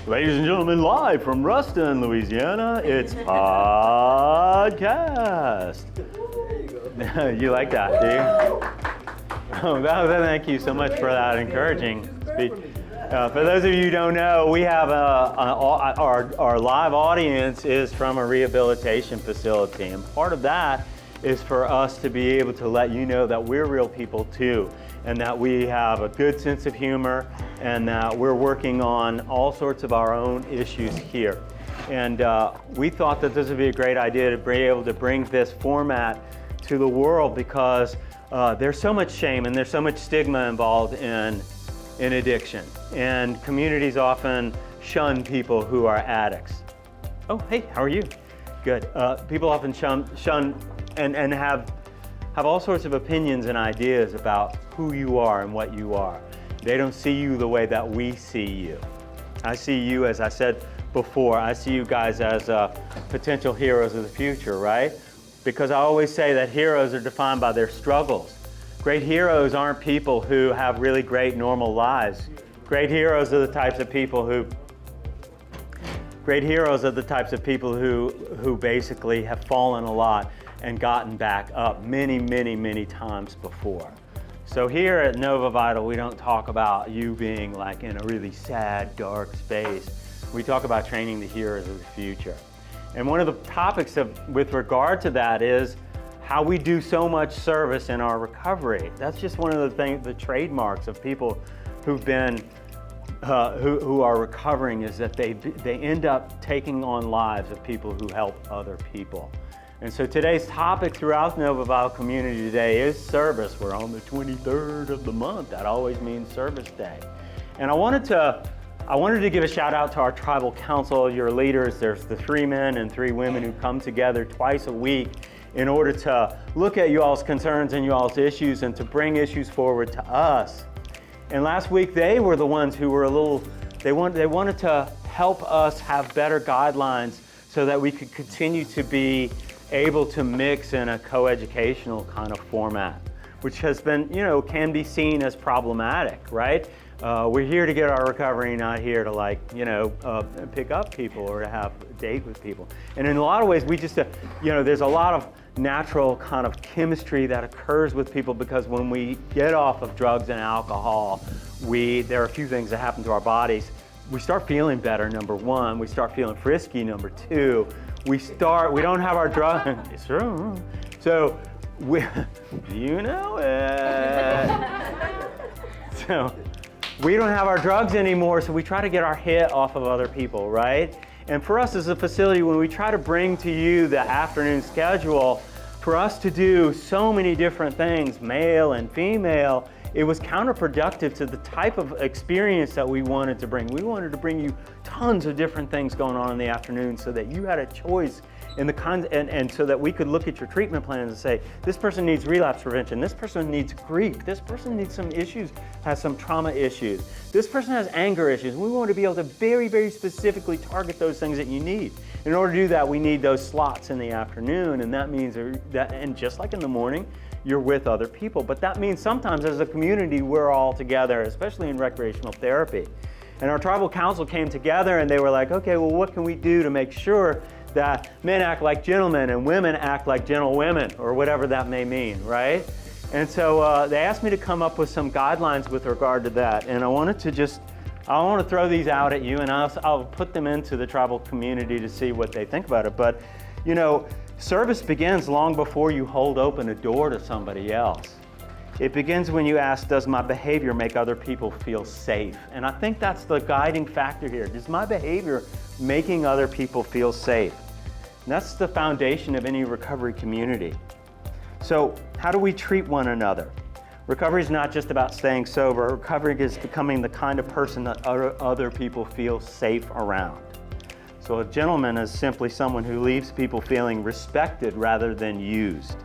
Ladies and gentlemen, live from Ruston, Louisiana, it's podcast. You like that, do you? Oh, thank you so much for that encouraging speech. For those of you who don't know, we have our live audience is from a rehabilitation facility, and part of that is for us to be able to let you know that we're real people too, and that we have a good sense of humor, and that we're working on all sorts of our own issues here. And we thought that this would be a great idea to be able to bring this format to the world because there's so much shame and there's so much stigma involved in addiction. And communities often shun people who are addicts. Oh, hey, how are you? Good. People often shun and have all sorts of opinions and ideas about who you are and what you are. They don't see you the way that we see you. I see you, as I said before, I see you guys as potential heroes of the future, right? Because I always say that heroes are defined by their struggles. Great heroes aren't people who have really great normal lives. Great heroes are the types of people who basically have fallen a lot and gotten back up many, many, many times before. So here at Nova Vital, we don't talk about you being like in a really sad, dark space. We talk about training the heroes of the future. And one of the topics with regard to that is how we do so much service in our recovery. That's just one of the trademarks of people who've been, who are recovering, is that they end up taking on lives of people who help other people. And so today's topic throughout the Nova Vital community today is service. We're on the 23rd of the month. That always means Service Day. And I wanted to give a shout out to our tribal council, your leaders. There's the 3 men and 3 women who come together twice a week in order to look at you all's concerns and you all's issues and to bring issues forward to us. And last week they were the ones who were they wanted to help us have better guidelines so that we could continue to be able to mix in a coeducational kind of format, which has been, can be seen as problematic, right? We're here to get our recovery, not here to pick up people or to have a date with people. And in a lot of ways, we just, there's a lot of natural kind of chemistry that occurs with people because when we get off of drugs and alcohol, there are a few things that happen to our bodies. We start feeling better, number 1. We start feeling frisky, number 2. We don't have our drug. It's true. So you know it. So we don't have our drugs anymore, so we try to get our hit off of other people, right? And for us as a facility, when we try to bring to you the afternoon schedule, for us to do so many different things, male and female, it was counterproductive to the type of experience that we wanted to bring. We wanted to bring you tons of different things going on in the afternoon so that you had a choice in the and so that we could look at your treatment plans and say, this person needs relapse prevention, this person needs grief, this person needs some issues, has some trauma issues, this person has anger issues. We want to be able to very, very specifically target those things that you need. In order to do that, we need those slots in the afternoon, and that means that, and just like in the morning, you're with other people. But that means sometimes as a community, we're all together, especially in recreational therapy. And our tribal council came together and they were like, okay, well, what can we do to make sure that men act like gentlemen and women act like gentlewomen, or whatever that may mean, right? And so they asked me to come up with some guidelines with regard to that. And I want to throw these out at you, and I'll put them into the tribal community to see what they think about it. But, service begins long before you hold open a door to somebody else. It begins when you ask, does my behavior make other people feel safe? And I think that's the guiding factor here. Is my behavior making other people feel safe? And that's the foundation of any recovery community. So how do we treat one another? Recovery is not just about staying sober. Recovery is becoming the kind of person that other people feel safe around. So a gentleman is simply someone who leaves people feeling respected rather than used.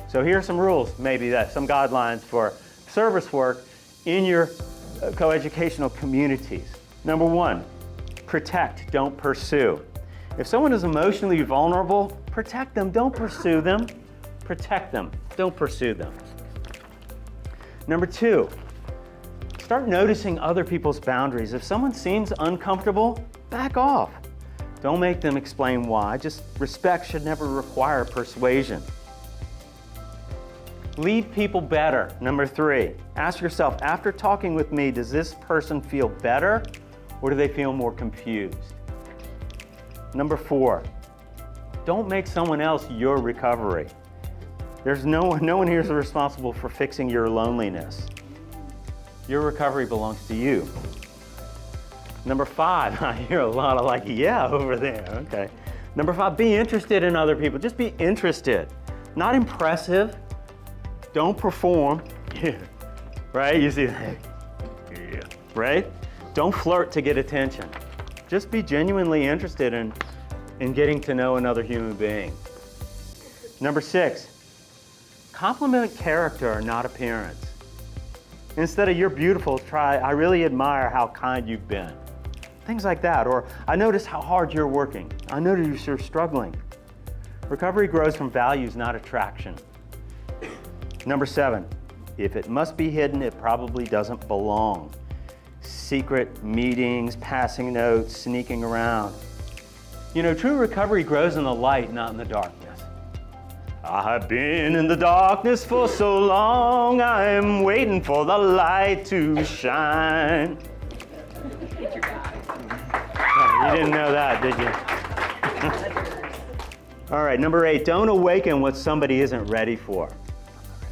So here are some rules, some guidelines for service work in your coeducational communities. Number 1, protect, don't pursue. If someone is emotionally vulnerable, protect them, don't pursue them. Protect them, don't pursue them. Number 2, Start noticing other people's boundaries. If someone seems uncomfortable, back off. Don't make them explain why. Just respect should never require persuasion. Leave people better. Number 3, ask yourself, after talking with me, does this person feel better or do they feel more confused? Number 4, don't make someone else your recovery. There's no one here is responsible for fixing your loneliness. Your recovery belongs to you. Number 5, I hear a lot of like, yeah, over there, okay. Number 5, be interested in other people. Just be interested, not impressive. Don't perform, yeah, right? You see that, yeah, right? Don't flirt to get attention. Just be genuinely interested in getting to know another human being. Number 6, compliment character, not appearance. Instead of you're beautiful, try I really admire how kind you've been. Things like that. Or I notice how hard you're working. I notice you're struggling. Recovery grows from values, not attraction. Number 7, if it must be hidden, it probably doesn't belong. Secret meetings, passing notes, sneaking around. You know, true recovery grows in the light, not in the darkness. I have been in the darkness for so long, I am waiting for the light to shine. Oh, you didn't know that, did you? All right, number 8, don't awaken what somebody isn't ready for.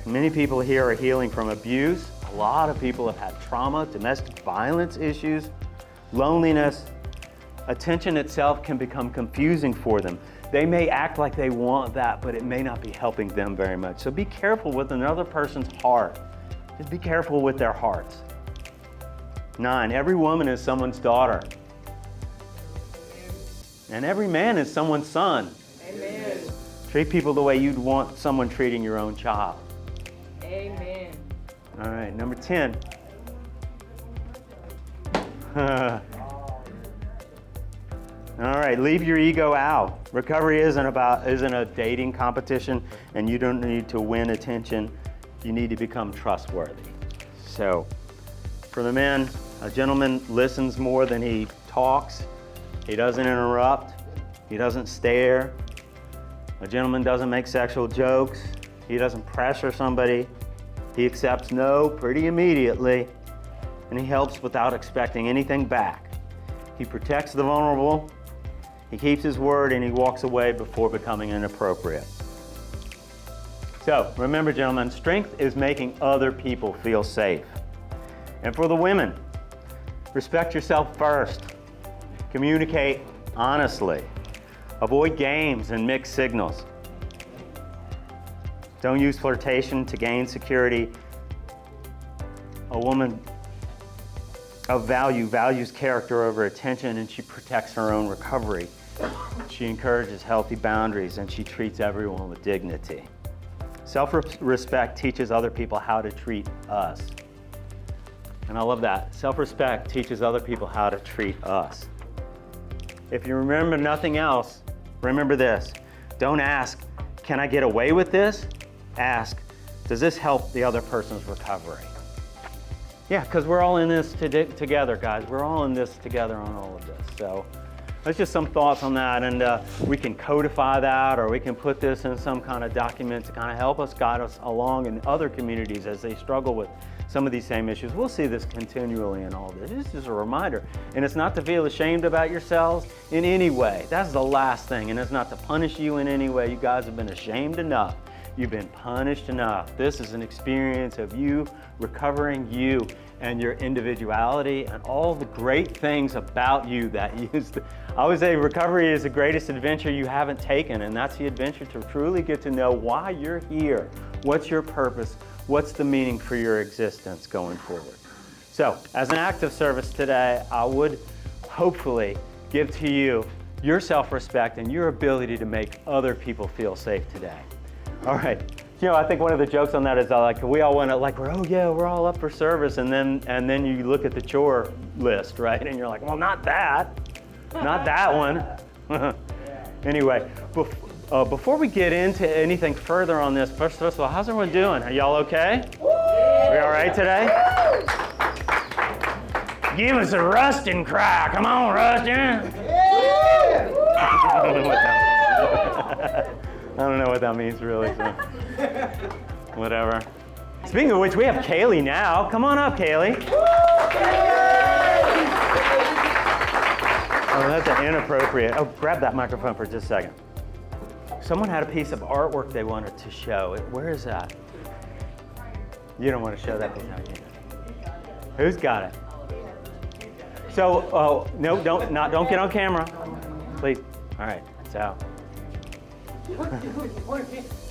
Many people here are healing from abuse. A lot of people have had trauma, domestic violence issues, loneliness. Attention itself can become confusing for them. They may act like they want that, but it may not be helping them very much. So be careful with another person's heart. Just be careful with their hearts. 9, every woman is someone's daughter. And every man is someone's son. Amen. Treat people the way you'd want someone treating your own child. Amen. All right, number 10. All right, leave your ego out. Recovery isn't a dating competition, and you don't need to win attention. You need to become trustworthy. So, for the men, a gentleman listens more than he talks. He doesn't interrupt. He doesn't stare. A gentleman doesn't make sexual jokes. He doesn't pressure somebody. He accepts no pretty immediately, and he helps without expecting anything back. He protects the vulnerable. He keeps his word, and he walks away before becoming inappropriate. So, remember, gentlemen, strength is making other people feel safe. And for the women, respect yourself first. Communicate honestly. Avoid games and mixed signals. Don't use flirtation to gain security. A woman of value values character over attention, and she protects her own recovery. She encourages healthy boundaries, and she treats everyone with dignity. Self-respect teaches other people how to treat us. And I love that. Self-respect teaches other people how to treat us. If you remember nothing else, remember this. Don't ask, can I get away with this? Ask, does this help the other person's recovery? Yeah, because we're all in this together, guys. We're all in this together on all of this. So that's just some thoughts on that, and we can codify that, or we can put this in some kind of document to kind of help us, guide us along in other communities as they struggle with some of these same issues. We'll see this continually in all this. It's just a reminder. And it's not to feel ashamed about yourselves in any way. That's the last thing. And it's not to punish you in any way. You guys have been ashamed enough. You've been punished enough. This is an experience of you recovering you and your individuality and all the great things about you that I always say recovery is the greatest adventure you haven't taken, and that's the adventure to truly get to know why you're here. What's your purpose? What's the meaning for your existence going forward? So, as an act of service today, I would hopefully give to you your self-respect and your ability to make other people feel safe today. All right. You know, I think one of the jokes on that is like we all want to we're all up for service, and then you look at the chore list, right? And you're like, well, not that one. Anyway, before we get into anything further on this, first of all, how's everyone doing? Are y'all okay? We all right today? Give us a Rustin cry. Come on, Rustin. I don't know what that means really, so whatever. Speaking of which, we have Kaylee now. Come on up, Kaylee. Oh, that's an inappropriate. Oh, grab that microphone for just a second. Someone had a piece of artwork they wanted to show. Where is that? You don't want to show that piece, have you? Who's got it? So, no, don't get on camera, please. All right, so.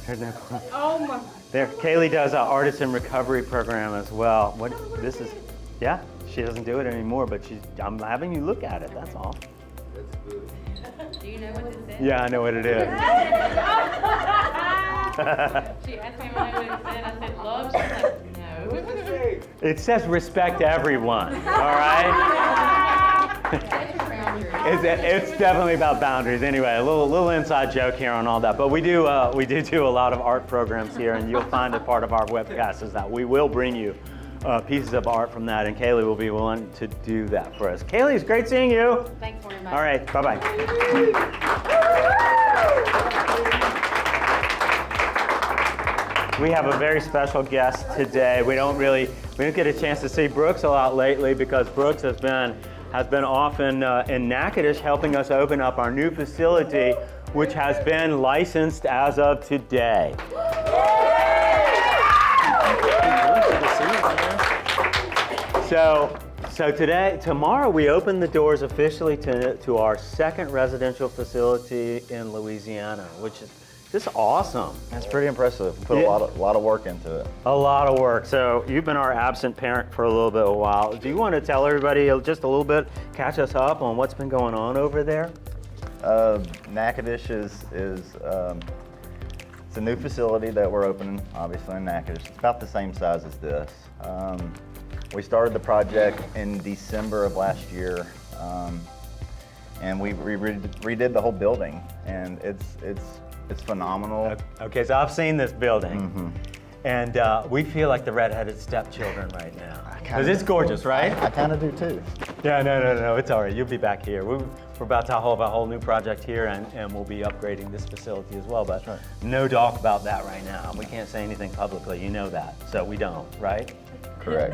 There's no. Oh my. There, Kaylee does an artist in recovery program as well. What this is? Yeah, she doesn't do it anymore, but I'm having you look at it. That's all. Do you know what this is? Yeah, I know what it is. She asked me when I knew what it said. I said love. She's like, no. It says respect everyone. All right. It's definitely about boundaries. Anyway, a little inside joke here on all that. But we do a lot of art programs here, and you'll find a part of our webcast is that we will bring you pieces of art from that, and Kaylee will be willing to do that for us. Kaylee, it's great seeing you. Thanks for inviting me. All right, bye-bye. We have a very special guest today. We don't get a chance to see Brooks a lot lately because Brooks has been off in Natchitoches helping us open up our new facility, which has been licensed as of today. So tomorrow we open the doors officially to our second residential facility in Louisiana, which is just awesome. That's pretty impressive. Put a lot of work into it. A lot of work. So you've been our absent parent for a little bit of a while. Do you want to tell everybody just a little bit, catch us up on what's been going on over there? Natchitoches is it's a new facility that we're opening, obviously in Natchitoches. It's about the same size as this. We started the project in December of last year, and we redid the whole building, and it's phenomenal. Okay, so I've seen this building, and we feel like the redheaded stepchildren right now. Because it's gorgeous, right? I kind of do too. Yeah, no, it's all right. You'll be back here. We're about to have a whole new project here, and we'll be upgrading this facility as well, but no talk about that right now. We can't say anything publicly, you know that, so we don't, right? Correct.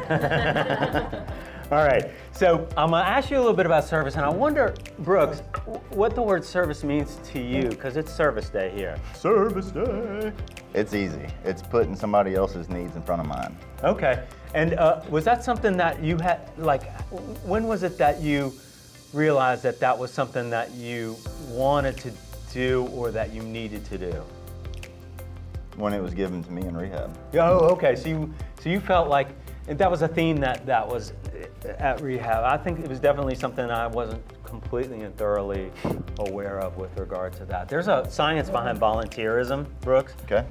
All right, so I'm gonna ask you a little bit about service, and I wonder, Brooks, what the word service means to you, because it's service day here. Service day. It's easy. It's putting somebody else's needs in front of mine. Okay, and was that something that you had, when was it that you realized that was something that you wanted to do or that you needed to do? When it was given to me in rehab. Oh, okay, so you felt like that was a theme that was at rehab. I think it was definitely something I wasn't completely and thoroughly aware of with regard to that. There's a science behind volunteerism, Brooks. Okay.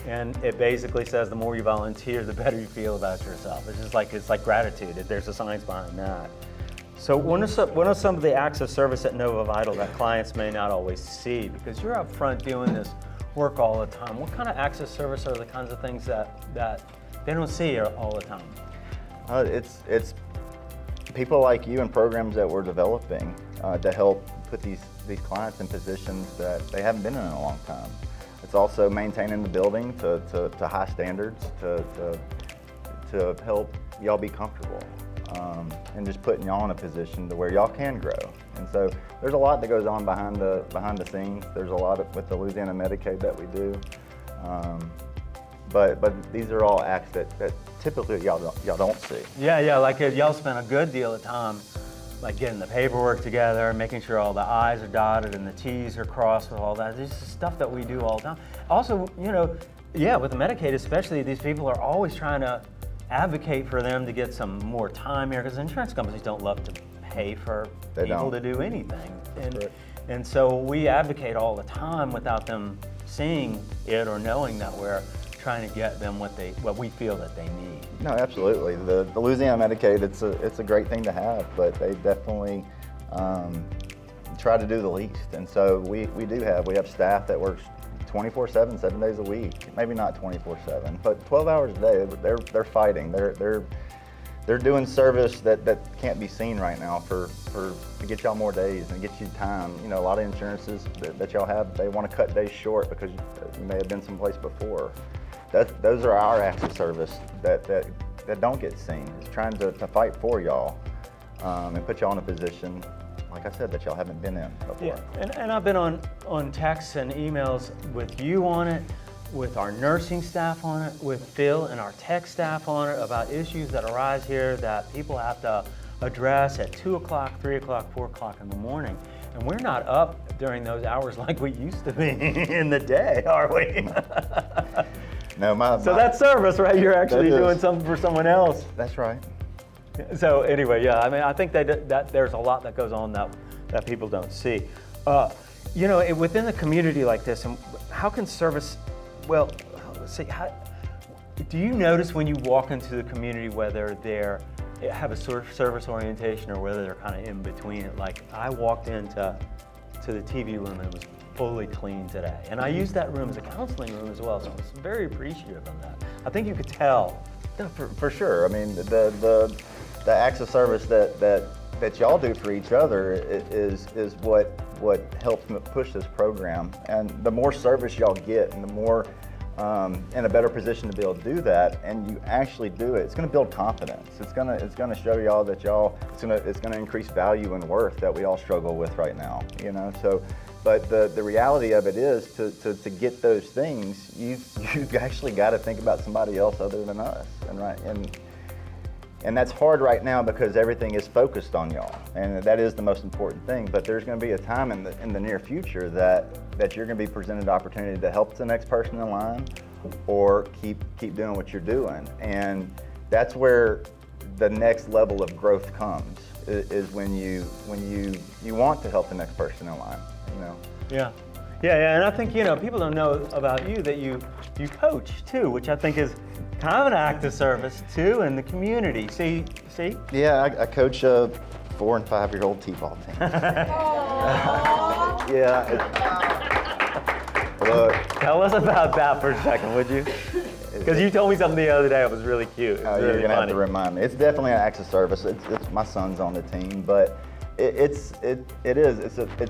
And it basically says the more you volunteer, the better you feel about yourself. It's like gratitude. There's a science behind that. So what are some of the acts of service at Nova Vital that clients may not always see? Because you're up front doing this work all the time. What kind of acts of service are the kinds of things that they don't see all the time? It's people like you and programs that we're developing to help put these clients in positions that they haven't been in a long time. It's also maintaining the building to high standards to help y'all be comfortable and just putting y'all in a position to where y'all can grow. And so there's a lot that goes on behind the scenes. There's a lot with the Louisiana Medicaid that we do. But these are all acts that typically y'all don't see. Yeah, like y'all spend a good deal of time like getting the paperwork together, making sure all the I's are dotted and the T's are crossed with all that. This is stuff that we do all the time. Also, with the Medicaid especially, these people are always trying to advocate for them to get some more time here because insurance companies don't love to pay for people to do anything. And so we advocate all the time without them seeing it or knowing that we're trying to get them what we feel that they need. No, absolutely. The Louisiana Medicaid, it's a great thing to have, but they definitely try to do the least. And so we have staff that works 24/7, 7 days a week. Maybe not 24/7, but 12 hours a day. They're fighting. They're they're doing service that can't be seen right now to get y'all more days and get you time. You know, a lot of insurances that y'all have, they want to cut days short because you may have been someplace before. Those are our acts of service that don't get seen. It's trying to fight for y'all and put y'all in a position, like I said, that y'all haven't been in before. Yeah, and I've been on texts and emails with you on it, with our nursing staff on it, with Phil and our tech staff on it about issues that arise here that people have to address at 2 o'clock, 3 o'clock, 4 o'clock in the morning. And we're not up during those hours like we used to be in the day, are we? No, So that's service, right? You're actually That is. doing something for someone else. That's right. So anyway, yeah, I mean, I think that there's a lot that goes on that people don't see. You know, within a community like this, and how can service, well, let's see, do you notice when you walk into the community whether they have a sort of service orientation or whether they're kind of in between it? Like I walked into the TV room and it was fully clean today. And I used that room as a counseling room as well, so I was very appreciative of that. I think you could tell. Yeah, for sure. I mean, the acts of service that y'all do for each other is what helps push this program. And the more service y'all get, and the more in a better position to be able to do that, and you actually do it, it's going to build confidence. It's going to show y'all that it's going to increase value and worth that we all struggle with right now. You know, so. But the reality of it is to get those things, you've actually got to think about somebody else other than us, and that's hard right now because everything is focused on y'all, and that is the most important thing. But there's going to be a time in the near future that you're going to be presented the opportunity to help the next person in line, or keep doing what you're doing, and that's where the next level of growth comes. Is when you want to help the next person in line. You know. Yeah, and I think, you know, people don't know about you that you coach too, which I think is kind of an act of service too in the community. See? Yeah, I coach a 4- and 5-year-old t-ball team. Yeah. Look, Tell us about that for a second, would you? Because you told me something the other day that was really cute. It was you're really gonna have funny. to remind me. It's definitely an act of service. It's my son's on the team, but it's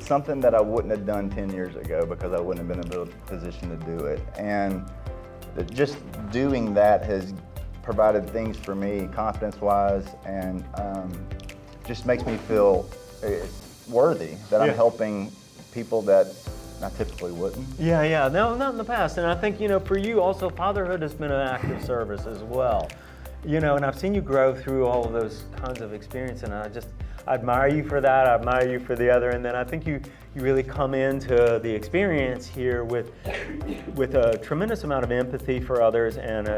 something that I wouldn't have done 10 years ago because I wouldn't have been in a position to do it. And just doing that has provided things for me confidence-wise, and just makes me feel worthy that I'm helping people that I typically wouldn't. Yeah, no, not in the past. And I think, you know, for you also, fatherhood has been an act of service as well. You know, and I've seen you grow through all of those kinds of experience, and I admire you for that. I admire you for the other, and then I think you really come into the experience here with a tremendous amount of empathy for others, and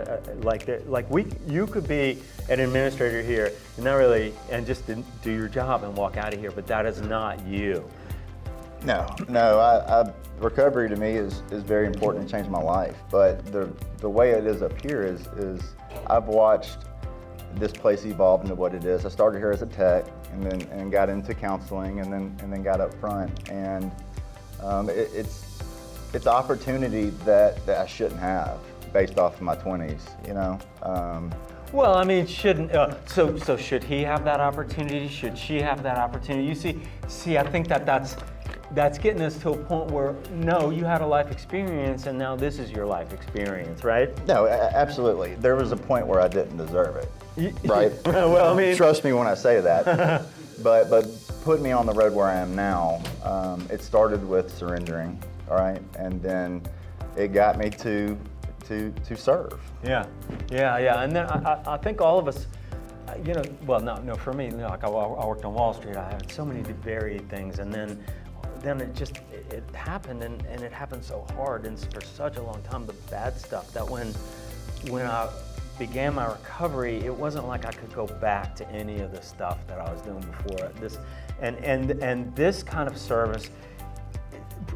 you could be an administrator here and just do your job and walk out of here, but that is not you. No. Recovery to me is very important. It changed my life, but the way it is up here is I've watched this place evolve into what it is. I started here as a tech, and then got into counseling, and then got up front, and it's opportunity that I shouldn't have based off of my 20s. You know. Well, I mean, shouldn't so should he have that opportunity? Should she have that opportunity? You see, I think that's getting us to a point where, no, you had a life experience and now this is your life experience, right? No, absolutely. There was a point where I didn't deserve it, right? Well, I mean, trust me when I say that. but put me on the road where I am now. It started with surrendering, all right, and then it got me to serve. Yeah, and then I think all of us, you know, well, no, for me, you know, like I worked on Wall Street, I had so many varied things, and then it happened, and it happened so hard and for such a long time, the bad stuff, that when I began my recovery, it wasn't like I could go back to any of the stuff that I was doing before this, and this kind of service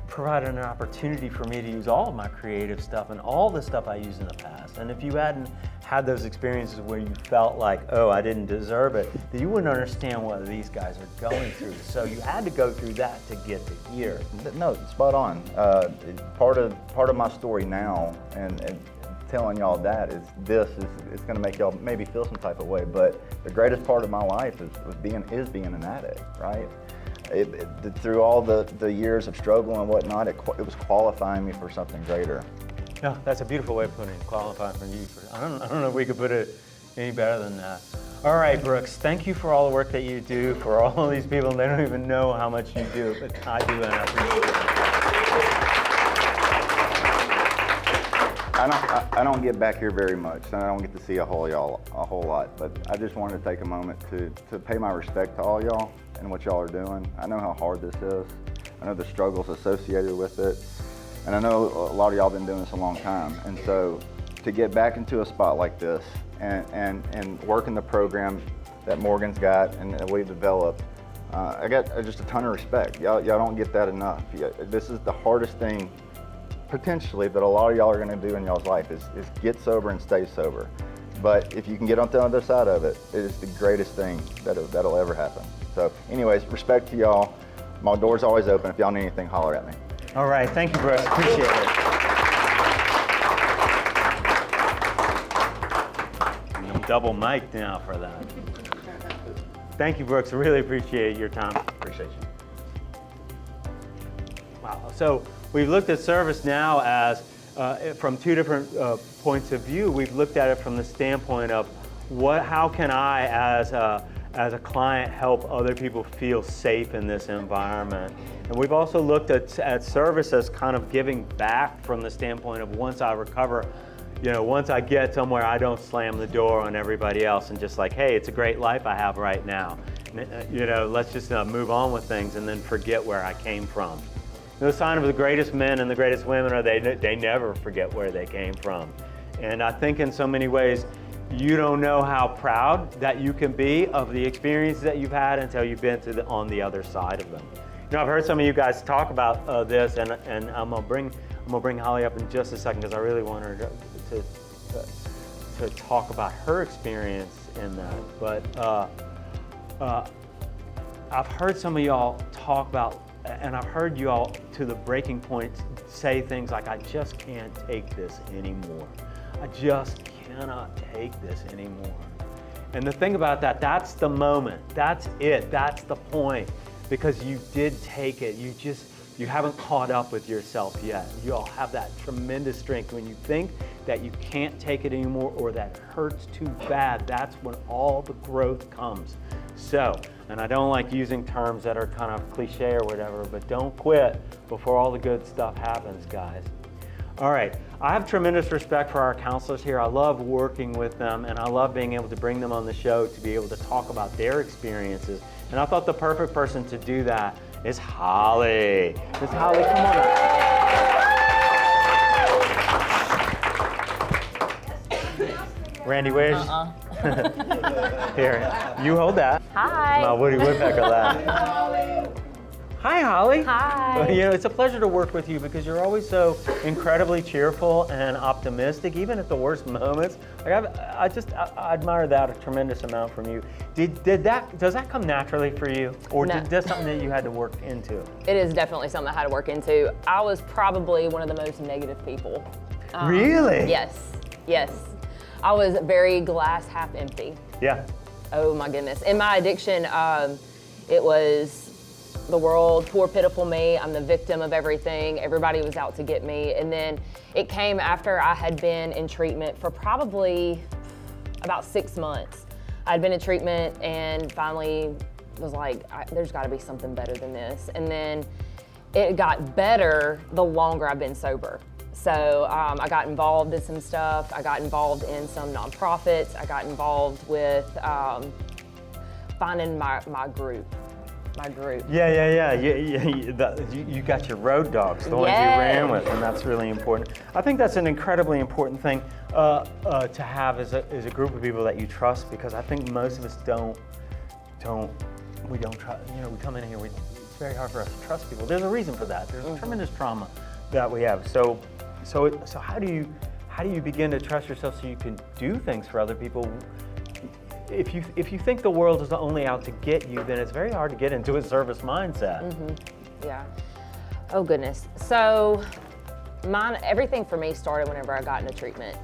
provided an opportunity for me to use all of my creative stuff and all the stuff I used in the past. And if you hadn't had those experiences where you felt like, oh, I didn't deserve it, then you wouldn't understand what these guys are going through. So you had to go through that to get to here. No, spot on. Part of my story now, and telling y'all that is it's going to make y'all maybe feel some type of way. But the greatest part of my life is being an addict, right? Through all the years of struggle and whatnot, it was qualifying me for something greater. No, that's a beautiful way of putting it, qualifying for you. I don't know if we could put it any better than that. All right, Brooks, thank you for all the work that you do for all of these people. They don't even know how much you do, but I do, and I appreciate it. I don't get back here very much, and I don't get to see a whole lot, but I just wanted to take a moment to pay my respect to all y'all and what y'all are doing. I know how hard this is. I know the struggles associated with it, and I know a lot of y'all been doing this a long time. And so to get back into a spot like this and work in the program that Morgan's got and that we've developed, I got just a ton of respect. Y'all don't get that enough. This is the hardest thing potentially that a lot of y'all are going to do in y'all's life is get sober and stay sober. But if you can get on the other side of it, it is the greatest thing that'll ever happen. So anyways, respect to y'all. My door's always open. If y'all need anything, holler at me. All right, thank you, Brooks. Appreciate it. I'm double mic'd now for that. Thank you, Brooks. I really appreciate your time. Appreciate you. Wow. So we've looked at service now as from two different points of view. We've looked at it from the standpoint of how can I, as a client, help other people feel safe in this environment. And we've also looked at service as kind of giving back from the standpoint of once I recover, once I get somewhere, I don't slam the door on everybody else and just like, hey, it's a great life I have right now. Let's just move on with things and then forget where I came from. The sign of the greatest men and the greatest women are they never forget where they came from. And I think in so many ways, you don't know how proud that you can be of the experiences that you've had until you've been on the other side of them. I've heard some of you guys talk about this, and I'm gonna bring Holly up in just a second because I really want her to talk about her experience in that. But I've heard some of y'all talk about, and I've heard you all to the breaking point say things like, I just can't take this anymore. I just cannot take this anymore. And the thing about that, that's the moment. That's it. That's the point. Because you did take it. You haven't caught up with yourself yet. You all have that tremendous strength. When you think that you can't take it anymore or that it hurts too bad, that's when all the growth comes. So, and I don't like using terms that are kind of cliche or whatever, but don't quit before all the good stuff happens, guys. All right, I have tremendous respect for our counselors here. I love working with them, and I love being able to bring them on the show to be able to talk about their experiences. And I thought the perfect person to do that is Holly. Miss Holly, come on up. Randy, where's? Here, you hold that. Hi. My Woody Woodpecker laugh. Hi, Holly. Hi. It's a pleasure to work with you because you're always so incredibly cheerful and optimistic, even at the worst moments. Like I admire that a tremendous amount from you. Does that come naturally for you, or No. is that something that you had to work into? It is definitely something I had to work into. I was probably one of the most negative people. Really? Yes. I was very glass half empty. Yeah. Oh my goodness. In my addiction, it was the world, poor pitiful me. I'm the victim of everything. Everybody was out to get me. And then it came after I had been in treatment for probably about 6 months. I'd been in treatment and finally was like, there's gotta be something better than this. And then it got better the longer I've been sober. So I got involved in some stuff. I got involved in some nonprofits. I got involved with finding my group. Yeah. You got your road dogs, the ones you ran with, and that's really important. I think that's an incredibly important thing to have as a group of people that you trust, because I think most of us don't trust. We come in here, it's very hard for us to trust people. There's a reason for that. There's a tremendous trauma that we have. So how do you begin to trust yourself so you can do things for other people? If you think the world is only out to get you, then it's very hard to get into a service mindset. Mm-hmm. Yeah. Oh goodness. So everything for me started whenever I got into treatment.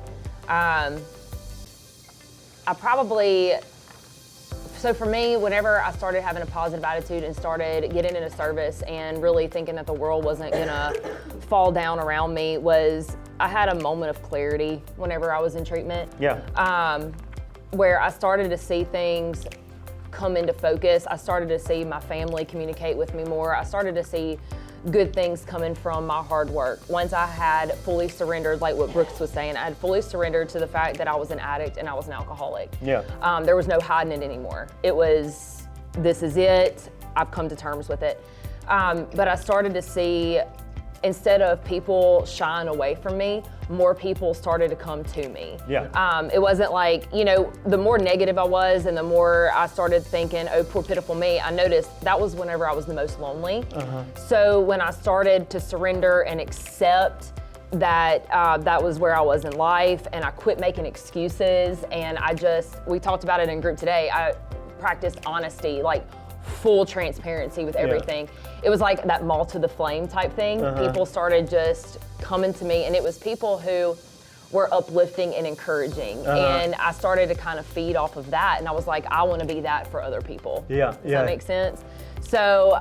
So for me, whenever I started having a positive attitude and started getting into service and really thinking that the world wasn't gonna fall down around me, I had a moment of clarity whenever I was in treatment. Yeah. Where I started to see things come into focus. I started to see my family communicate with me more. I started to see good things coming from my hard work. Once I had fully surrendered, like what Brooks was saying, I had fully surrendered to the fact that I was an addict and I was an alcoholic. Yeah. There was no hiding it anymore. It was, this is it. I've come to terms with it. But I started to see, instead of people shying away from me, more people started to come to me. Yeah. It wasn't like, the more negative I was and the more I started thinking, oh, poor pitiful me, I noticed that was whenever I was the most lonely. So when I started to surrender and accept that that was where I was in life, and I quit making excuses, and we talked about it in group today, I practiced honesty, like full transparency with everything. It was like that moth to the flame type thing. People started just coming to me, and it was people who were uplifting and encouraging. And I started to kind of feed off of that, and I was like, I want to be that for other people. Yeah. Does that make sense? So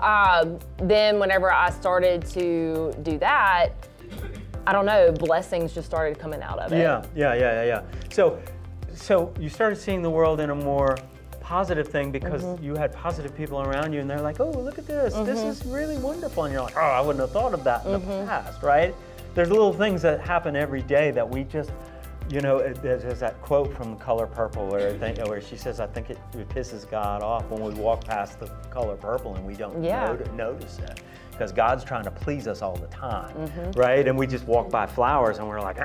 then whenever I started to do that, I don't know, blessings just started coming out of it. Yeah. So you started seeing the world in a more positive thing because you had positive people around you, and they're like, oh, look at this. This is really wonderful. And you're like, oh, I wouldn't have thought of that in the past, right? There's little things that happen every day that we just, there's that quote from Color Purple where she says, I think it pisses God off when we walk past the color purple and we don't notice it. Because God's trying to please us all the time, right? And we just walk by flowers and we're like,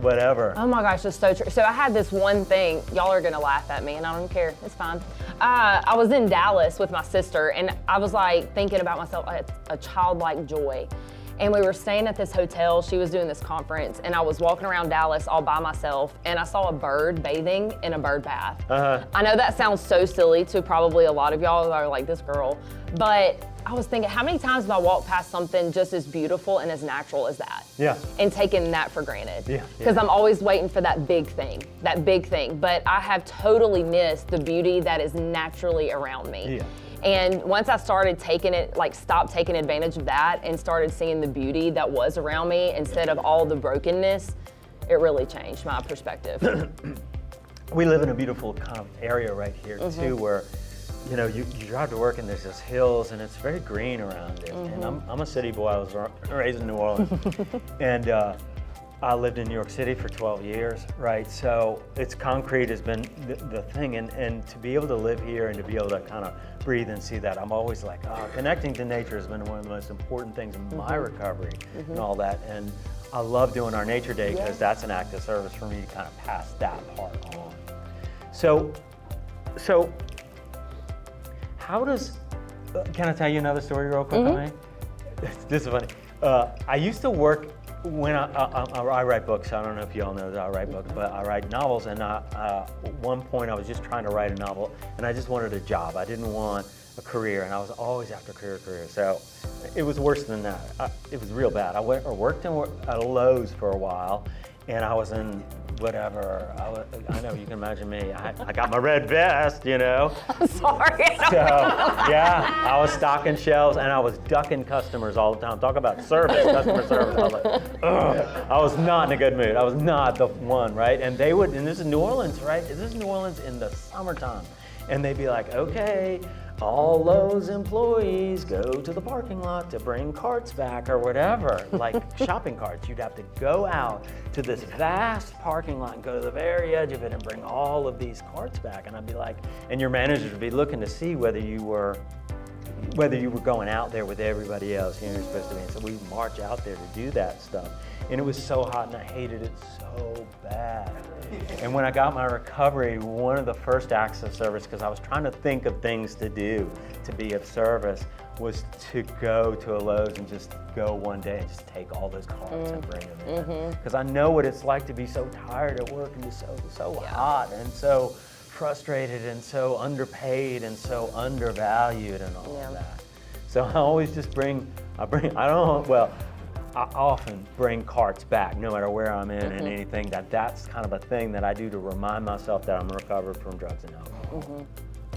whatever. Oh my gosh, that's so true. So I had this one thing, y'all are gonna laugh at me and I don't care, it's fine. I was in Dallas with my sister and I was like thinking about myself, a childlike joy. And we were staying at this hotel, she was doing this conference, and I was walking around Dallas all by myself, and I saw a bird bathing in a bird bath. I know that sounds so silly to probably a lot of y'all that are like, this girl, but I was thinking, how many times have I walked past something just as beautiful and as natural as that? Yeah. And taken that for granted. Yeah. Because I'm always waiting for that big thing. But I have totally missed the beauty that is naturally around me. Yeah. And once I started stopped taking advantage of that and started seeing the beauty that was around me instead of all the brokenness, it really changed my perspective. We live in a beautiful kind of area right here too, where you drive to work and there's just hills and it's very green around it. And I'm a city boy. I was raised in New Orleans, and I lived in New York City for 12 years, right? So concrete has been the thing, and to be able to live here and to be able to kind of breathe and see that, I'm always like, connecting to nature has been one of the most important things in my recovery and all that. And I love doing our Nature Day because that's an act of service for me to kind of pass that part on. So how does, can I tell you another story real quick, honey? This is funny. I used to work, when I write books. I don't know if you all know that I write books, but I write novels, and at one point I was just trying to write a novel, and I just wanted a job. I didn't want a career, and I was always after career. So it was worse than that. It was real bad. I worked at Lowe's for a while, and I was in whatever. I know, you can imagine me. I got my red vest, I'm sorry. So, yeah, I was stocking shelves and I was ducking customers all the time. Talk about customer service. I was like, ugh. I was not in a good mood. I was not the one, right? And and this is New Orleans, right? This is New Orleans in the summertime. And they'd be like, okay, all Lowe's employees go to the parking lot to bring carts back or whatever, like shopping carts. You'd have to go out to this vast parking lot and go to the very edge of it and bring all of these carts back. And I'd be like, and your manager would be looking to see whether you were going out there with everybody else. You're supposed to be. And so we'd march out there to do that stuff. And it was so hot and I hated it so bad. And when I got my recovery, one of the first acts of service, because I was trying to think of things to do to be of service, was to go to a Lowe's and just go one day and just take all those carts and bring them in. Because I know what it's like to be so tired at work and just so hot and so frustrated and so underpaid and so undervalued and all of that. So I always just I often bring carts back, no matter where I'm in and anything, that's kind of a thing that I do to remind myself that I'm recovered from drugs and alcohol.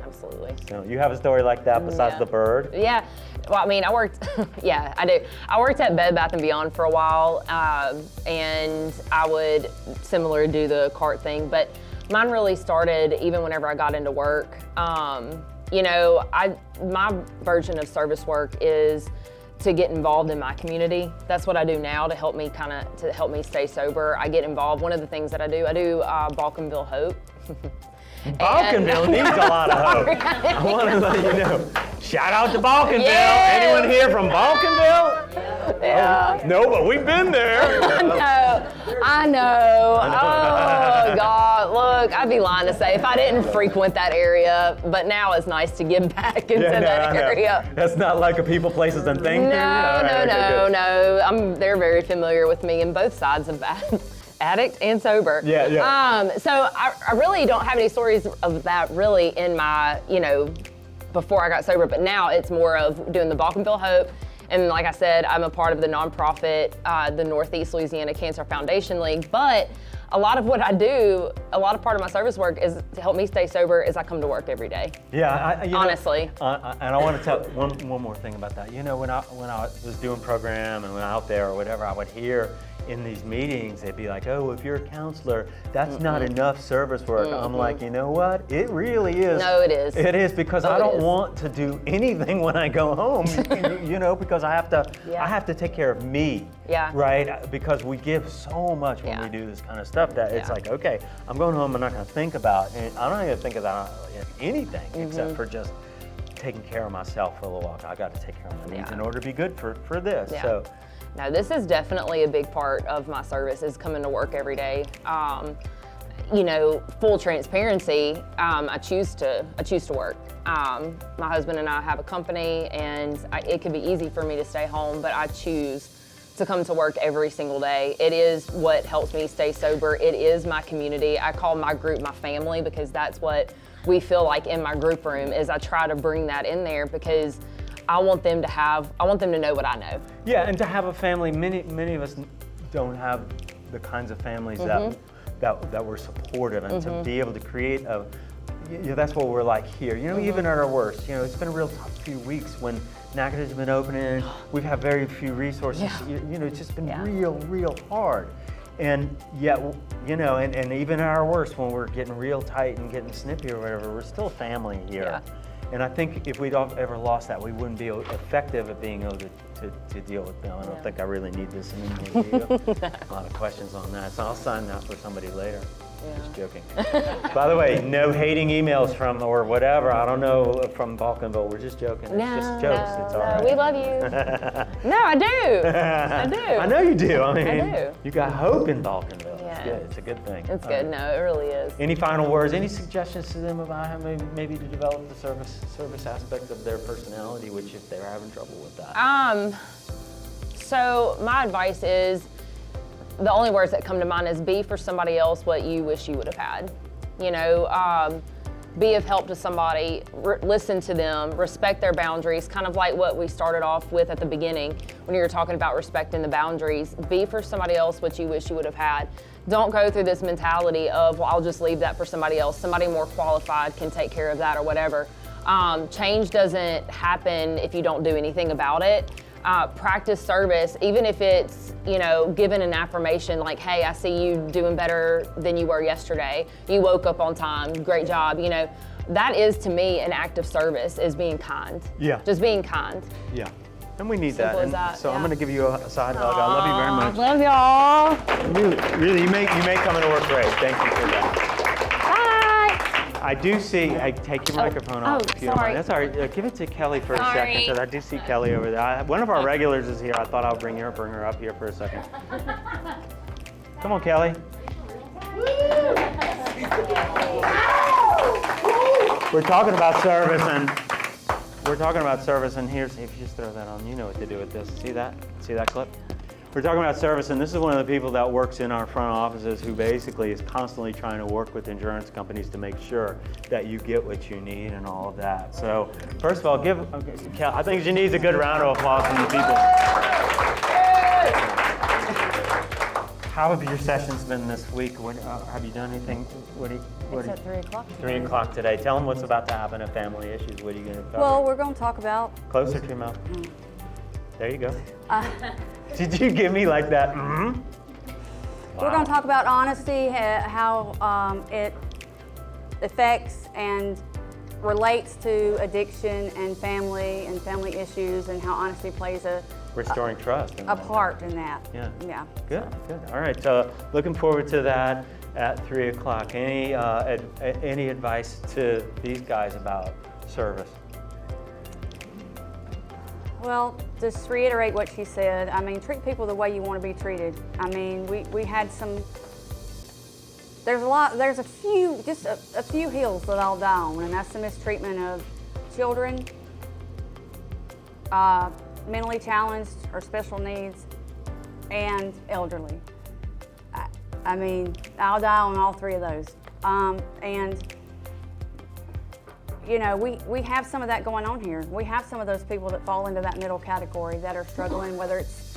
Absolutely. So you have a story like that besides the bird? Yeah. Well, I mean, I worked, yeah, I do. I worked at Bed Bath & Beyond for a while, and I would similar do the cart thing, but mine really started even whenever I got into work. You know, my version of service work is to get involved in my community. That's what I do now to help me stay sober. I get involved. One of the things that I do Balkanville Hope. Balkanville needs a lot of hope. I want to let you know. Shout out to Balkanville. Yes. Anyone here from Balkanville? Yeah. No, but we've been there. I know. Oh, God. Look, I'd be lying to say if I didn't frequent that area, but now it's nice to get back into that area. That's not like a people, places, and things. No. They're very familiar with me in both sides of that. Addict and sober. Yeah. So I really don't have any stories of that really in my, before I got sober, but now it's more of doing the Balkanville Hope. And like I said, I'm a part of the nonprofit, the Northeast Louisiana Cancer Foundation League. But a lot of what I do, part of my service work is to help me stay sober as I come to work every day. Yeah, honestly. And I want to tell one more thing about that. When I was doing program and when out there or whatever, I would hear in these meetings, they'd be like, oh, if you're a counselor, that's not enough service work. I'm like, you know what? It really is. No, it is. It is, because I don't want to do anything when I go home, because I have to take care of me. Yeah. Right? Because we give so much when we do this kind of stuff that it's like, okay, I'm going home, I'm not going to think about it. I'm not going to think about anything except for just taking care of myself for a little while. I got to take care of my needs in order to be good for this. Yeah. So. No, this is definitely a big part of my service is coming to work every day. Full transparency, I choose to work. My husband and I have a company, and it could be easy for me to stay home, but I choose to come to work every single day. It is what helps me stay sober. It is my community. I call my group my family because that's what we feel like in my group room. Is I try to bring that in there because I want them to know what I know. Yeah, and to have a family, many of us don't have the kinds of families that were supportive, and to be able to create that's what we're like here. Even at our worst, it's been a real tough few weeks when Natchitoches has been opening. We've had very few resources. It's just been real hard. And yet, and even at our worst, when we're getting real tight and getting snippy or whatever, we're still family here. Yeah. And I think if we'd ever lost that, we wouldn't be effective at being able to deal with them. I don't think I really need this anymore. A lot of questions on that, so I'll sign that for somebody later. Yeah. Just joking. By the way, no hating emails from or whatever, I don't know, from Balkanville. We're just joking. It's just jokes. It's all right. We love you. No, I do. I do. I know you do. I do. You got hope in Balkanville. Yeah. It's good. It's a good thing. It's good. No, it really is. Any final words? Any suggestions to them about how maybe to develop the service aspect of their personality, which if they're having trouble with that? So my advice is, the only words that come to mind is be for somebody else what you wish you would have had. Be of help to somebody, listen to them, respect their boundaries, kind of like what we started off with at the beginning when you were talking about respecting the boundaries. Be for somebody else what you wish you would have had. Don't go through this mentality of, well, I'll just leave that for somebody else. Somebody more qualified can take care of that or whatever. Change doesn't happen if you don't do anything about it. Practice service, even if it's, given an affirmation like, hey, I see you doing better than you were yesterday. You woke up on time, great job. That is to me an act of service, is being kind. Yeah. Just being kind. Yeah. And we need Simple that. as that, So yeah. I'm going to give you a side hug. I love you very much. Love y'all. Really, you make coming to work great. Thank you for that. I do see, I take your microphone off if you don't mind. sorry. That's all right. Give it to Kelly for a Sorry. second, because I do see Kelly over there. One of our regulars is here. I thought I'll bring her up here for a second. Come on, Kelly. We're talking about service, and here's, if you just throw that on, you know what to do with this. See that? See that clip? We're talking about service, and this is one of the people that works in our front offices who basically is constantly trying to work with insurance companies to make sure that you get what you need and all of that. So, first of all, I think she needs a good round of applause from the people. How have your sessions been this week? Have you done anything? It's at 3 o'clock. 3 o'clock today. Tell them what's about to happen at Family Issues. What are you going to cover? Well, we're going to talk about, Closer to your mouth. There you go. Did you give me like that? Mm-hmm. we're going to talk about honesty, how it affects and relates to addiction and family issues, and how honesty plays a Restoring trust. and a all that. part in that. Yeah. Yeah. Good, good. All right, so looking forward to that at 3 o'clock. Any advice to these guys about service? Well, just reiterate what she said. I mean, treat people the way you want to be treated. I mean, we had some, there's a few hills that I'll die on, and that's the mistreatment of children, mentally challenged or special needs, and elderly. I mean, I'll die on all three of those. And you know, we have some of that going on here. We have some of those people that fall into that middle category that are struggling, whether it's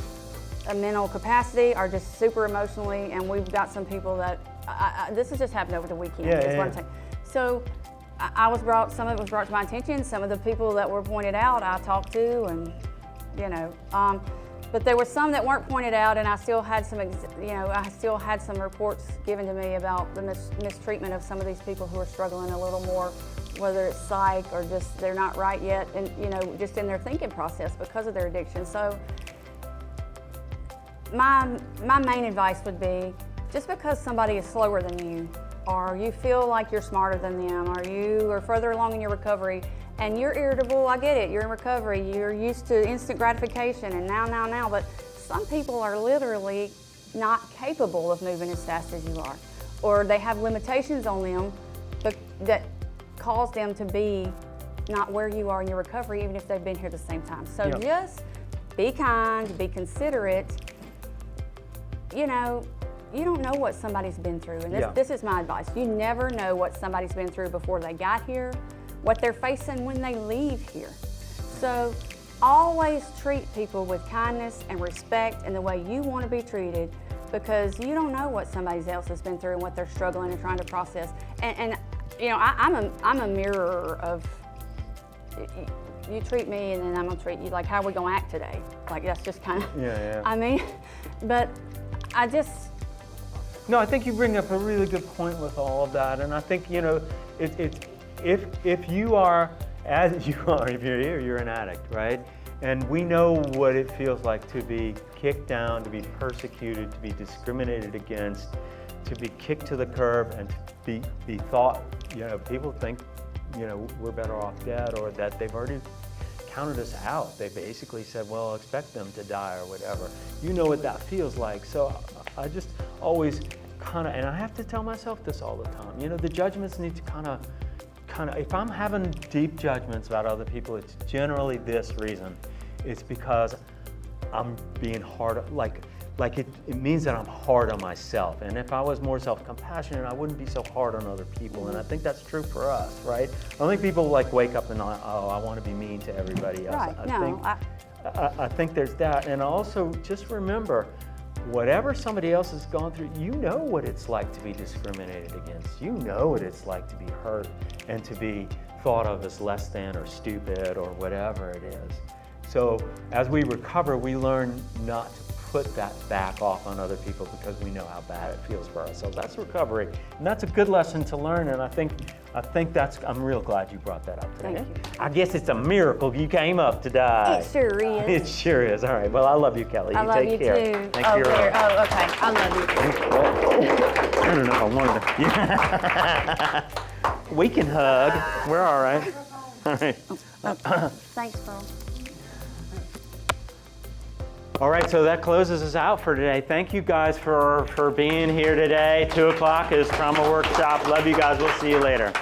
a mental capacity or just super emotionally, and we've got some people that, this has just happened over the weekend, is what I'm saying. So some of it was brought to my attention, some of the people that were pointed out I talked to, and you know, but there were some that weren't pointed out, and I still had some, I still had some reports given to me about the mistreatment of some of these people who are struggling a little more, whether it's psych or just they're not right yet, and you know, just in their thinking process because of their addiction. So my main advice would be, just because somebody is slower than you, or you feel like you're smarter than them, or you are further along in your recovery, and you're irritable, I get it, you're in recovery, you're used to instant gratification and now, but some people are literally not capable of moving as fast as you are, or they have limitations on them that cause them to be not where you are in your recovery, even if they've been here the same time. So just be kind, be considerate. You know, you don't know what somebody's been through, and this is my advice. You never know what somebody's been through before they got here, what they're facing when they leave here. So always treat people with kindness and respect and the way you want to be treated, because you don't know what somebody else has been through and what they're struggling and trying to process. And you know, I'm a mirror of, you treat me and then I'm gonna treat you. Like, how are we gonna act today? Like, that's just kind of, I mean, but I just. No, I think you bring up a really good point with all of that, and I think, you know, if you are, as you are, if you're here, you're an addict, right? And we know what it feels like to be kicked down, to be persecuted, to be discriminated against, to be kicked to the curb, and to be thought, you know, people think, you know, we're better off dead, or that they've already counted us out. They basically said, well, expect them to die or whatever. You know what that feels like. So I just always kind of, and I have to tell myself this all the time, you know, the judgments need to kind of, if I'm having deep judgments about other people, it's generally this reason. It's because I'm being hard, like it means that I'm hard on myself. And if I was more self-compassionate, I wouldn't be so hard on other people. And I think that's true for us, right? I don't think people like wake up and, oh, I want to be mean to everybody else. Right, I think there's that. And also just remember, whatever somebody else has gone through, you know what it's like to be discriminated against. You know what it's like to be hurt and to be thought of as less than or stupid or whatever it is. So as we recover, we learn not to put that back off on other people because we know how bad it feels for ourselves. That's recovery, and that's a good lesson to learn. And I think that's. I'm real glad you brought that up today. Thank you. I guess it's a miracle you came up to die. It sure is. It sure is. All right. Well, I love you, Kelly. I love take you care. too. Thank you. Oh, okay. I love you too. I don't know if I wanted to. We can hug. We're all right. All right. Thanks, Pearl. All right, so that closes us out for today. Thank you guys for being here today. 2 o'clock is Trauma Workshop. Love you guys. We'll see you later.